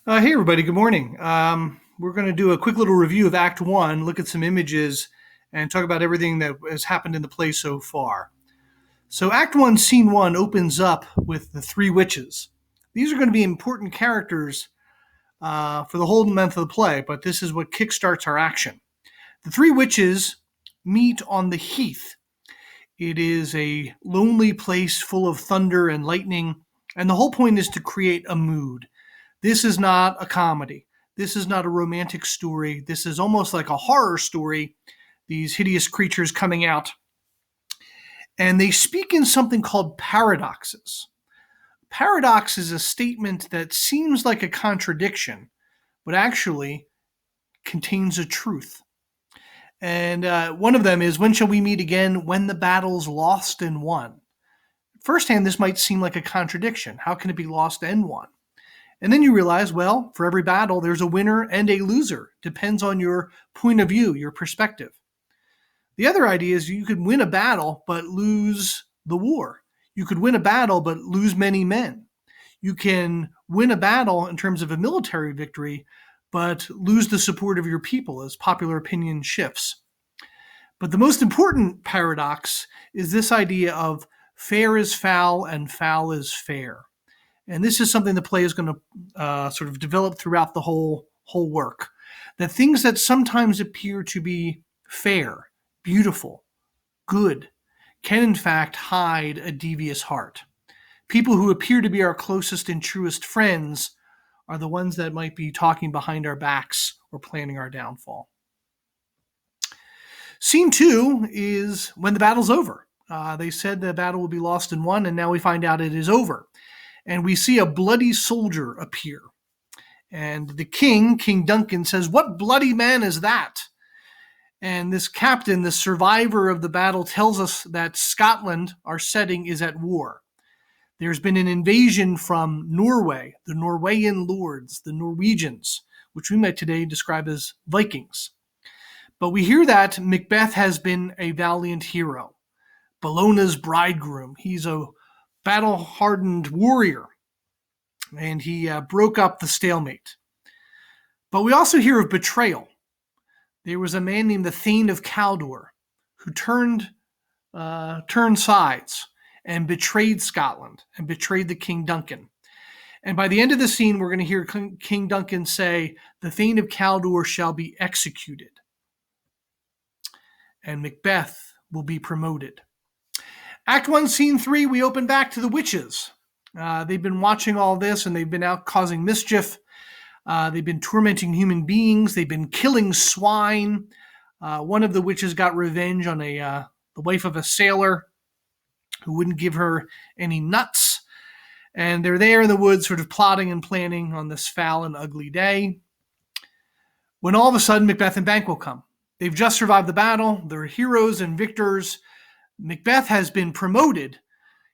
Hey, everybody. Good morning. We're going to do a quick little review of Act One, look at some images, and talk about everything that has happened in the play so far. So, Act One, Scene One opens up with the three witches. These are going to be important characters for the whole month of the play, but this is what kickstarts our action. The three witches meet on the heath. It is a lonely place full of thunder and lightning, and the whole point is to create a mood. This is not a comedy. This is not a romantic story. This is almost like a horror story. These hideous creatures coming out. And they speak in something called paradoxes. Paradox is a statement that seems like a contradiction, but actually contains a truth. And one of them is, when shall we meet again? When the battle's lost and won. Firsthand, this might seem like a contradiction. How can it be lost and won? And then you realize, well, for every battle, there's a winner and a loser. Depends on your point of view, your perspective. The other idea is you could win a battle, but lose the war. You could win a battle, but lose many men. You can win a battle in terms of a military victory, but lose the support of your people as popular opinion shifts. But the most important paradox is this idea of fair is foul and foul is fair. And this is something the play is going to sort of develop throughout the whole work. That things that sometimes appear to be fair, beautiful, good, can in fact hide a devious heart. People who appear to be our closest and truest friends are the ones that might be talking behind our backs or planning our downfall. Scene two is when the battle's over. They said the battle will be lost and won, and now we find out it is over. And we see a bloody soldier appear. And the king, King Duncan, says, "What bloody man is that?" And this captain, the survivor of the battle, tells us that Scotland, our setting, is at war. There's been an invasion from Norway, the Norwegian lords, the Norwegians, which we might today describe as Vikings. But we hear that Macbeth has been a valiant hero, Bellona's bridegroom. He's a battle-hardened warrior, and he broke up the stalemate. But we also hear of betrayal. There was a man named the Thane of Cawdor who turned sides and betrayed Scotland and betrayed the King Duncan. And by the end of the scene, we're going to hear King Duncan say, "The Thane of Cawdor shall be executed." And Macbeth will be promoted. Act 1, Scene 3, we open back to the witches. They've been watching all this, and they've been out causing mischief. They've been tormenting human beings. They've been killing swine. One of the witches got revenge on the wife of a sailor who wouldn't give her any nuts. And they're there in the woods sort of plotting and planning on this foul and ugly day, when all of a sudden Macbeth and Banquo come. They've just survived the battle. They're heroes and victors. Macbeth has been promoted.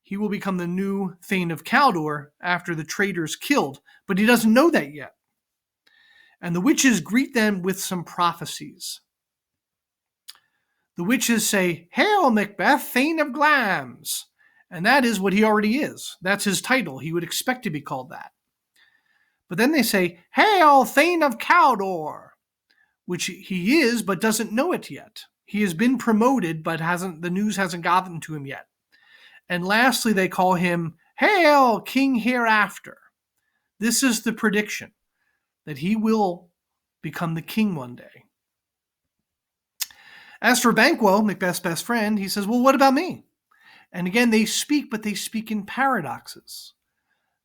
He will become the new Thane of Cawdor after the traitor's killed, but he doesn't know that yet. And the witches greet them with some prophecies. The witches say, "Hail, Macbeth, Thane of Glamis." And that is what he already is. That's his title. He would expect to be called that. But then they say, "Hail, Thane of Cawdor," which he is, but doesn't know it yet. He has been promoted, but the news hasn't gotten to him yet. And lastly, they call him, "Hail, King Hereafter." This is the prediction, that he will become the king one day. As for Banquo, Macbeth's best friend, he says, "Well, what about me?" And again, they speak, but they speak in paradoxes.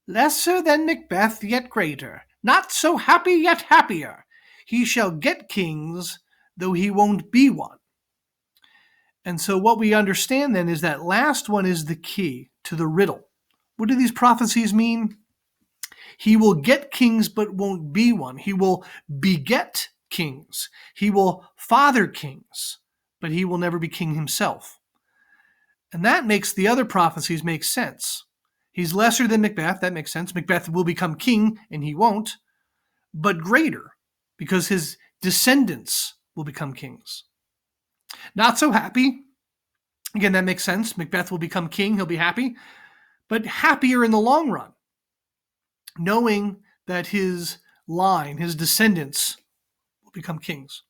"Lesser than Macbeth, yet greater. Not so happy, yet happier. He shall get kings, though he won't be one." And so what we understand then is that last one is the key to the riddle. What do these prophecies mean? He will get kings but won't be one. He will beget kings. He will father kings, but he will never be king himself. And that makes the other prophecies make sense. He's lesser than Macbeth. That makes sense. Macbeth will become king, and he won't, but greater, because his descendants will become kings. Not so happy. Again, that makes sense. Macbeth will become king. He'll be happy, but happier in the long run, knowing that his line, his descendants, will become kings.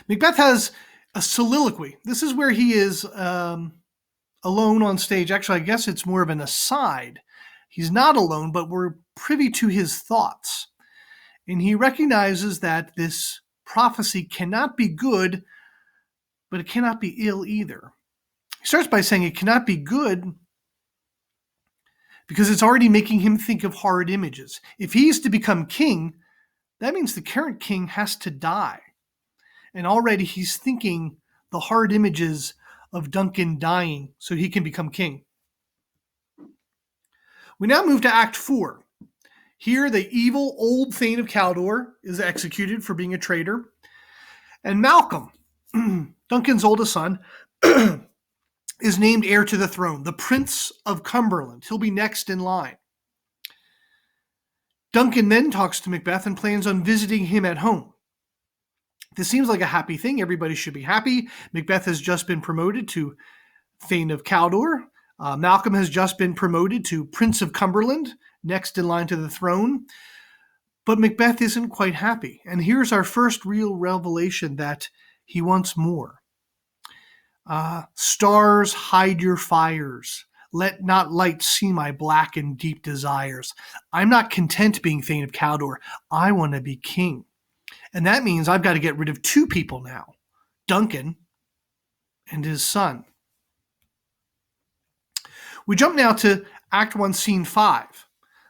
Macbeth has a soliloquy. This is where he is alone on stage. Actually, I guess it's more of an aside. He's not alone, but we're privy to his thoughts. And he recognizes that this prophecy cannot be good, but it cannot be ill either. He starts by saying it cannot be good because it's already making him think of horrid images. If he's to become king, that means the current king has to die. And already he's thinking the horrid images of Duncan dying so he can become king. We now move to Act 4. Here, the evil old Thane of Cawdor is executed for being a traitor. And Malcolm, Duncan's oldest son, is named heir to the throne, the Prince of Cumberland. He'll be next in line. Duncan then talks to Macbeth and plans on visiting him at home. This seems like a happy thing. Everybody should be happy. Macbeth has just been promoted to Thane of Cawdor. Malcolm has just been promoted to Prince of Cumberland, next in line to the throne. But Macbeth isn't quite happy. And here's our first real revelation that he wants more. Stars, hide your fires. Let not light see my black and deep desires. I'm not content being Thane of Cawdor. I want to be king. And that means I've got to get rid of two people now, Duncan and his son. We jump now to Act 1, Scene 5.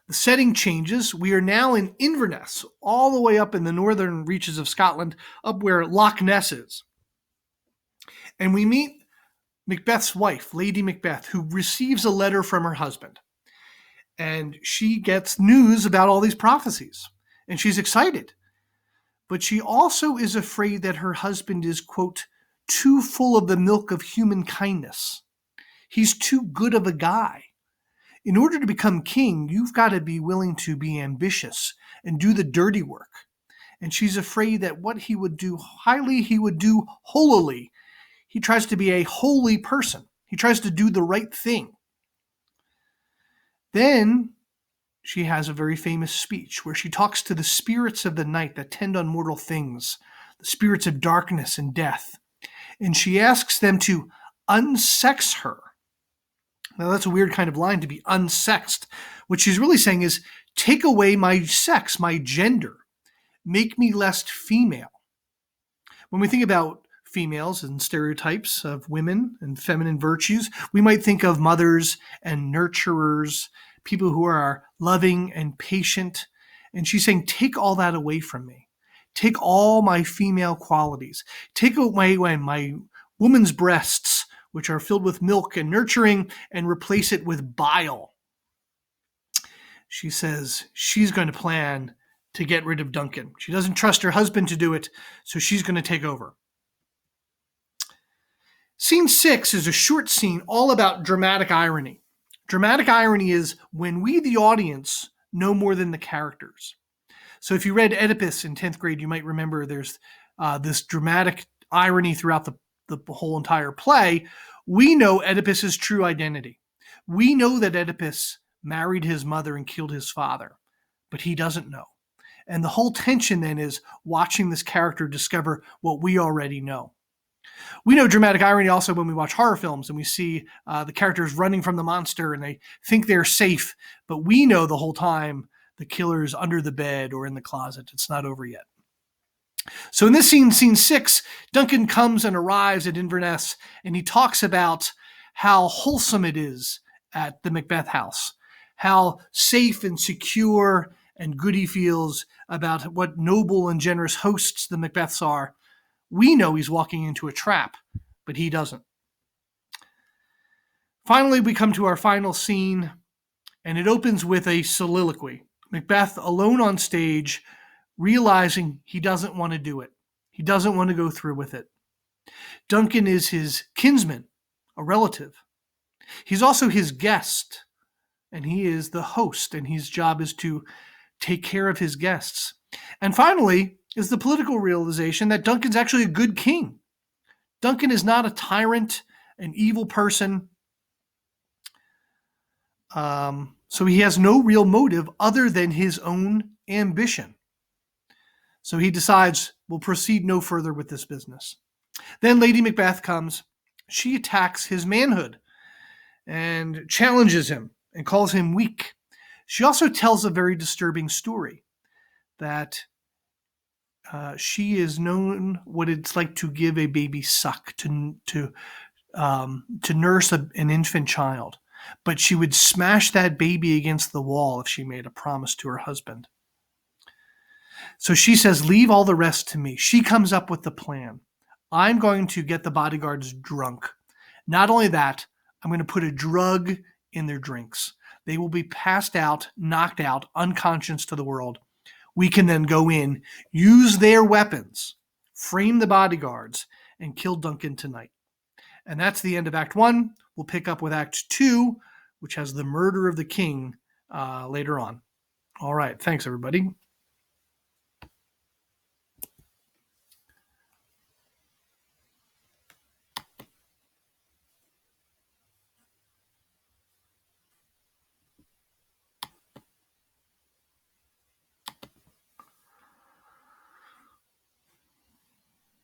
The setting changes. We are now in Inverness, all the way up in the northern reaches of Scotland, up where Loch Ness is. And we meet Macbeth's wife, Lady Macbeth, who receives a letter from her husband. And she gets news about all these prophecies. And she's excited. But she also is afraid that her husband is, quote, too full of the milk of human kindness. He's too good of a guy. In order to become king, you've got to be willing to be ambitious and do the dirty work. And she's afraid that what he would do highly, he would do holily. He tries to be a holy person. He tries to do the right thing. Then she has a very famous speech where she talks to the spirits of the night that tend on mortal things, the spirits of darkness and death. And she asks them to unsex her. Now that's a weird kind of line, to be unsexed. What she's really saying is, take away my sex, my gender. Make me less female. When we think about females and stereotypes of women and feminine virtues, we might think of mothers and nurturers, people who are loving and patient. And she's saying, take all that away from me. Take all my female qualities. Take away my woman's breasts, which are filled with milk and nurturing, and replace it with bile. She says she's going to plan to get rid of Duncan. She doesn't trust her husband to do it, so she's going to take over. Scene 6 is a short scene all about dramatic irony. Dramatic irony is when we, the audience, know more than the characters. So if you read Oedipus in 10th grade, you might remember there's this dramatic irony throughout the whole entire play. We know Oedipus's true identity. We know that Oedipus married his mother and killed his father, but he doesn't know. And the whole tension then is watching this character discover what we already know. We know dramatic irony also when we watch horror films and we see the characters running from the monster and they think they're safe, but we know the whole time the killer's under the bed or in the closet. It's not over yet. So in this scene, scene 6, Duncan comes and arrives at Inverness and he talks about how wholesome it is at the Macbeth house, how safe and secure and good he feels about what noble and generous hosts the Macbeths are. We know he's walking into a trap, but he doesn't. Finally, we come to our final scene, and it opens with a soliloquy. Macbeth alone on stage, realizing he doesn't want to do it. He doesn't want to go through with it. Duncan is his kinsman, a relative. He's also his guest, and he is the host, and his job is to take care of his guests. And finally, is the political realization that Duncan's actually a good king. Duncan is not a tyrant, an evil person. So he has no real motive other than his own ambition. So he decides, we'll proceed no further with this business. Then Lady Macbeth comes. She attacks his manhood and challenges him and calls him weak. She also tells a very disturbing story that she is known what it's like to give a baby suck, to nurse an infant child. But she would smash that baby against the wall if she made a promise to her husband. So she says, leave all the rest to me. She comes up with the plan. I'm going to get the bodyguards drunk. Not only that, I'm going to put a drug in their drinks. They will be passed out, knocked out, unconscious to the world. We can then go in, use their weapons, frame the bodyguards, and kill Duncan tonight. And that's the end of Act 1. We'll pick up with Act 2, which has the murder of the king later on. All right. Thanks, everybody.